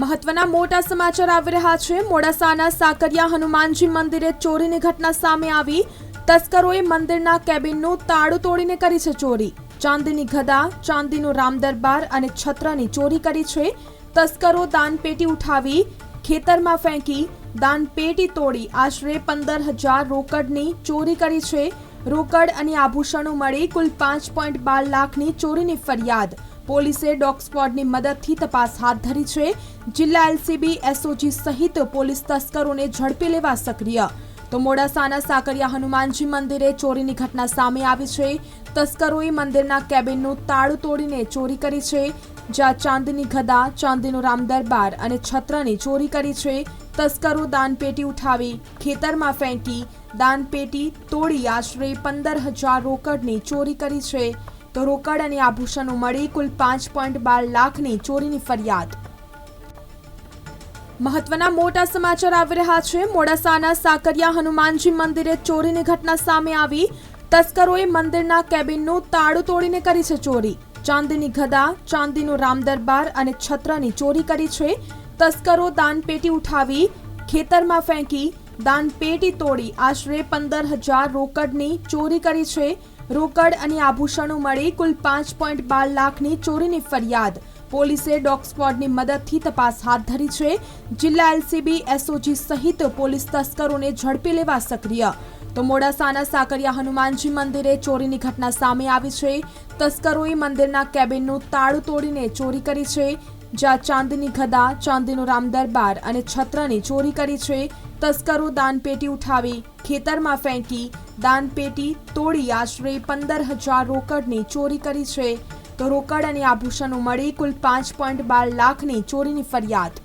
મહત્વના મોટા સમાચાર આવી રહ્યા છે। મોડાસાના સાકરિયા હનુમાનજી મંદિરે ચોરીની ઘટના સામે આવી। તસ્કરોએ મંદિરના કેબિનનું તાળું તોડીને કરી છે ચોરી। ચાંદીની ગદા, ચાંદીનો રામદરબાર અને છત્રની ચોરી કરી છે। તસ્કરો દાનપેટી ઉઠાવી ખેતરમાં ફેંકી દાનપેટી તોડી આશરે 15,000 રોકડની ચોરી કરી છે। રોકડ અને આભૂષણો મળી કુલ 5.12 લાખની ચોરીની ફરિયાદ। પોલીસે ડોગ સ્ક્વોડની મદદથી તપાસ હાથ ધરી છે। જિલ્લા એલસીબી, એસઓજી સહિત પોલીસ તસ્કરોને ઝડપી લેવા સક્રિય। તો મોડાસાના સાકરિયા હનુમાનજી મંદિરે ચોરીની ઘટના સામે આવી છે। તસ્કરોએ મંદિરના કેબિનનું તાળું તોડીને ચોરી કરી છે, જ્યાં ચાંદીની ગદા, ચાંદીનો રામદરબાર અને છત્રની ચોરી કરી છે। તસ્કરો દાનપેટી ઉઠાવી ખેતરમાં ફેંકી દાનપેટી તોડી આશરે 15,000 રોકડની ચોરી કરી છે। તો રોકડ અને આભૂષણો મળી કુલ 5.12 લાખની ચોરીની ફરિયાદ। મહત્વના મોટા સમાચાર આવી રહ્યા છે। મોડાસાના સાકરિયા હનુમાનજી મંદિરે ચોરીની ઘટના સામે આવી। તસ્કરોએ મંદિરના કેબિનનું તાળું તોડીને કરી છે ચોરી। ચાંદીની ગદા, ચાંદીનો રામદરબાર અને છત્રની ચોરી કરી છે। તસ્કરો દાનપેટી ઉઠાવી ખેતરમાં ફેંકી દાનપેટી તોડી આશરે 15,000 રોકડની ચોરી કરી છે। રોકડ અને આભૂષણો મળી કુલ 5.12 લાખની ચોરીની ફરિયાદ। પોલીસે ડોગ સ્ક્વોડની મદદથી તપાસ હાથ ધરી છે। જિલ્લા એલસીબી, એસઓજી સહિત પોલીસ તસ્કરોને ઝડપી લેવા સક્રિય। તો મોડાસાના સાકરિયા હનુમાનજી મંદિરે ચોરીની ઘટના સામે આવી છે। તસ્કરોએ મંદિરના કેબિનનું તાળું તોડીને ચોરી કરી છે, જ્યાં ચાંદીની ગદા, ચાંદીનો રામદરબાર અને છત્રની ચોરી કરી છે। તસ્કરો દાનપેટી ઉઠાવી ખેતરમાં ફેંકી દાનપેટી તોડી આશરે 15,000 રોકડની ચોરી કરી છે। તો રોકડ અને આભૂષણો મળી કુલ 5.12 લાખની ચોરીની ફરિયાદ।